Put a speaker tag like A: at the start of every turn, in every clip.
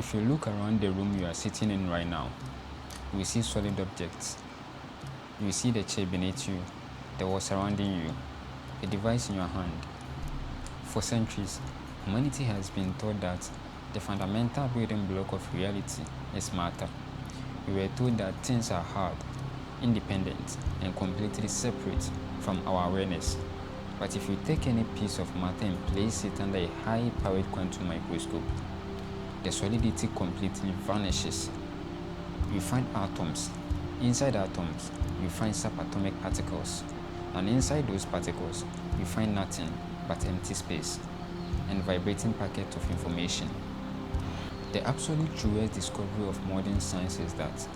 A: If you look around the room you are sitting in right now, you will see solid objects. You will see the chair beneath you, the wall surrounding you, a device in your hand. For centuries, humanity has been taught that the fundamental building block of reality is matter. We were told that things are hard, independent, and completely separate from our awareness. But if you take any piece of matter and place it under a high-powered quantum microscope, the solidity completely vanishes. You find atoms. Inside atoms, you find subatomic particles. And inside those particles, you find nothing but empty space and vibrating packet of information. The absolute truest discovery of modern science is that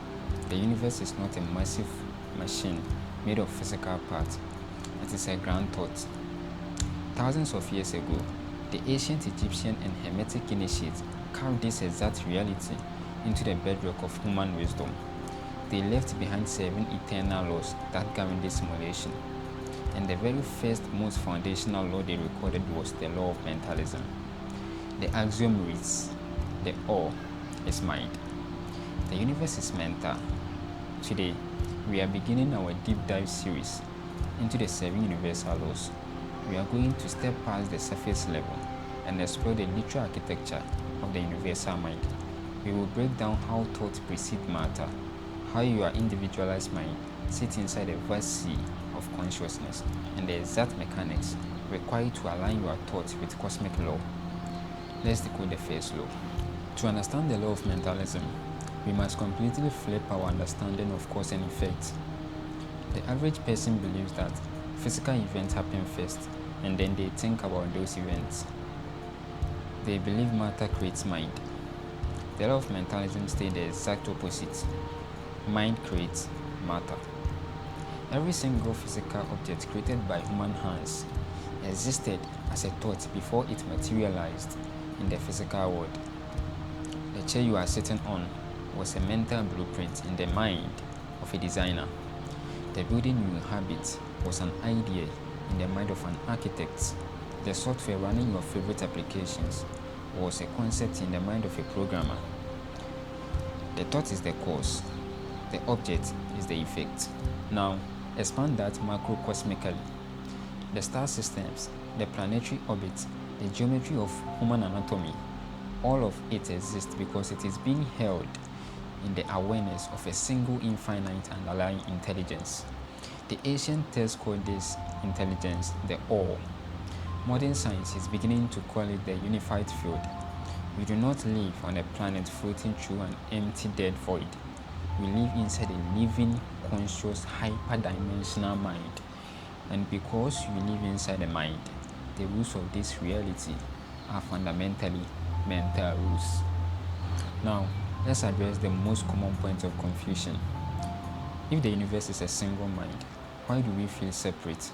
A: the universe is not a massive machine made of physical parts. It is a grand thought. Thousands of years ago, the ancient Egyptian and Hermetic initiates carved this exact reality into the bedrock of human wisdom. They left behind 7 eternal laws that govern this simulation. And the very first, most foundational law they recorded was the Law of Mentalism. The axiom reads, the all is mind. The universe is mental. Today, we are beginning our deep dive series into the 7 universal laws. We are going to step past the surface level and explore the literal architecture of the universal mind. We will break down how thought precedes matter, how your individualized mind sits inside a vast sea of consciousness, and the exact mechanics required to align your thoughts with cosmic law. Let's decode the first law. To understand the law of mentalism, we must completely flip our understanding of cause and effect. The average person believes that physical events happen first, and then they think about those events. They believe matter creates mind. The law of mentalism states the exact opposite. Mind creates matter. Every single physical object created by human hands existed as a thought before it materialized in the physical world. The chair you are sitting on was a mental blueprint in the mind of a designer. The building you inhabit was an idea in the mind of an architect. The software running your favorite applications was a concept in the mind of a programmer. The thought is the cause. The object is the effect. Now, expand that macrocosmically. The star systems, the planetary orbits, the geometry of human anatomy, all of it exists because it is being held in the awareness of a single infinite underlying intelligence. The ancient texts called this intelligence the all. Modern science is beginning to call it the unified field. We do not live on a planet floating through an empty dead void. We live inside a living, conscious, hyperdimensional mind. And because we live inside a mind, the rules of this reality are fundamentally mental rules. Now, let's address the most common point of confusion. If the universe is a single mind, why do we feel separate?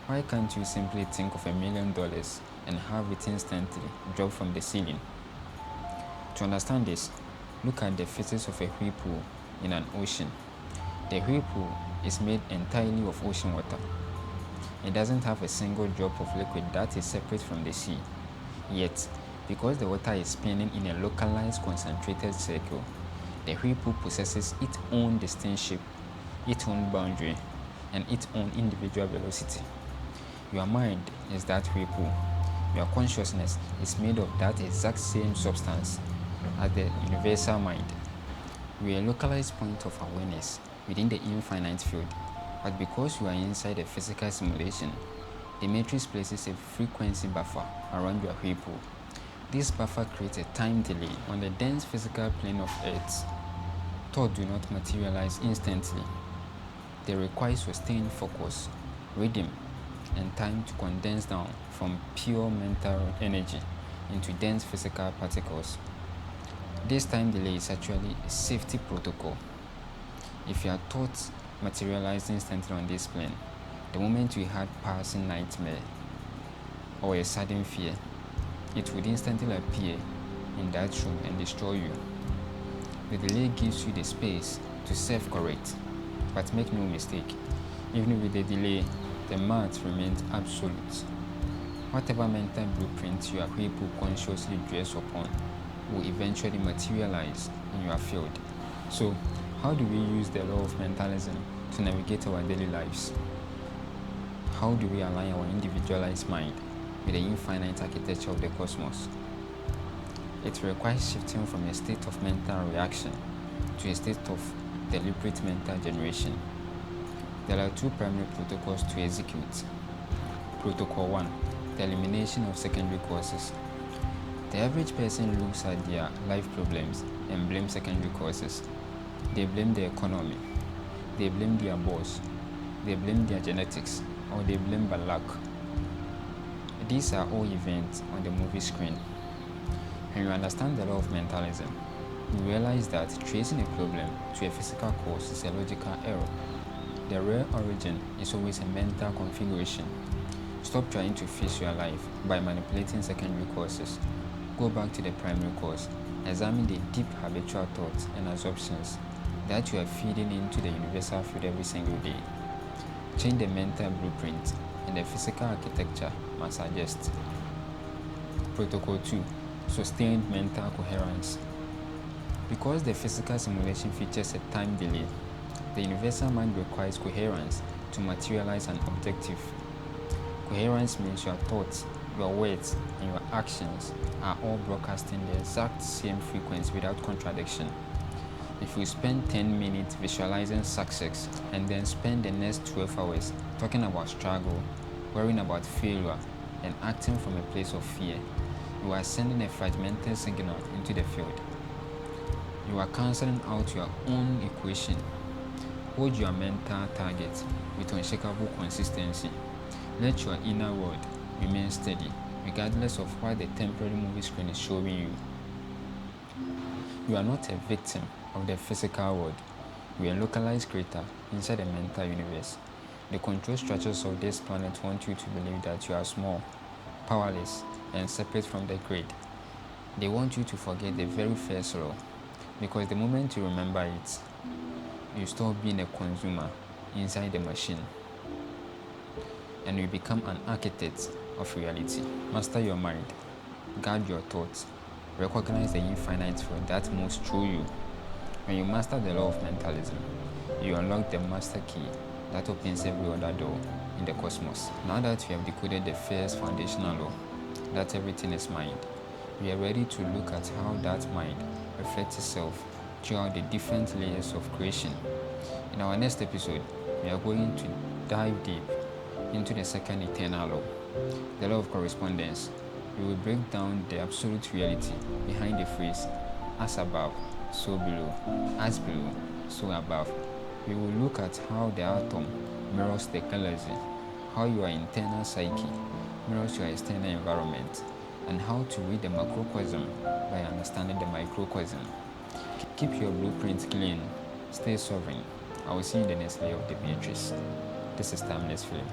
A: Why can't you simply think of $1 million and have it instantly drop from the ceiling? To understand this, look at the physics of a whirlpool in an ocean. The whirlpool is made entirely of ocean water. It doesn't have a single drop of liquid that is separate from the sea. Yet, because the water is spinning in a localized concentrated circle, the whirlpool possesses its own distinct shape, its own boundary, and its own individual velocity. Your mind is that whirlpool. Your consciousness is made of that exact same substance as the universal mind. We are a localized point of awareness within the infinite field, but because you are inside a physical simulation, the matrix places a frequency buffer around your whirlpool. This buffer creates a time delay on the dense physical plane of Earth. Thoughts do not materialize instantly. They require sustained focus, rhythm, and time to condense down from pure mental energy into dense physical particles. This time delay is actually a safety protocol. If your thoughts materialize instantly on this plane, the moment you had passing nightmare or a sudden fear, it would instantly appear in that room and destroy you. The delay gives you the space to self-correct, but make no mistake, even with the delay, the math remains absolute. Whatever mental blueprint you are able consciously dress upon will eventually materialize in your field. So, how do we use the law of mentalism to navigate our daily lives? How do we align our individualized mind with the infinite architecture of the cosmos? It requires shifting from a state of mental reaction to a state of deliberate mental generation. There are two primary protocols to execute. Protocol 1, the elimination of secondary causes. The average person looks at their life problems and blames secondary causes. They blame the economy, they blame their boss, they blame their genetics, or they blame bad luck. These are all events on the movie screen. When you understand the law of mentalism, you realize that tracing a problem to a physical cause is a logical error. The real origin is always a mental configuration. Stop trying to fix your life by manipulating secondary causes. Go back to the primary cause. Examine the deep habitual thoughts and assumptions that you are feeding into the universal field every single day. Change the mental blueprint, and the physical architecture must adjust. Protocol 2, sustained mental coherence. Because the physical simulation features a time delay, the universal mind requires coherence to materialize an objective. Coherence means your thoughts, your words, and your actions are all broadcasting the exact same frequency without contradiction. If you spend 10 minutes visualizing success and then spend the next 12 hours talking about struggle, worrying about failure, and acting from a place of fear, you are sending a fragmented signal into the field. You are cancelling out your own equation. Hold your mental target with unshakable consistency. Let your inner world remain steady, regardless of what the temporary movie screen is showing you. You are not a victim of the physical world. You are a localized creator inside a mental universe. The control structures of this planet want you to believe that you are small, powerless, and separate from the grid. They want you to forget the very first law, because the moment you remember it, you stop being a consumer inside the machine, and you become an architect of reality. Master your mind, guard your thoughts, recognize the infinite field that moves through you. When you master the law of mentalism, you unlock the master key that opens every other door in the cosmos. Now that we have decoded the first foundational law, that everything is mind, we are ready to look at how that mind reflects itself throughout the different layers of creation. In our next episode, we are going to dive deep into the second eternal law, the law of correspondence. We will break down the absolute reality behind the phrase, as above, so below, as below, so above. We will look at how the atom mirrors the galaxy, how your internal psyche mirrors your external environment, and how to read the macrocosm by understanding the microcosm. Keep your blueprint clean, stay sovereign. I will see you in the next layer of the matrix. This is Timeless Film.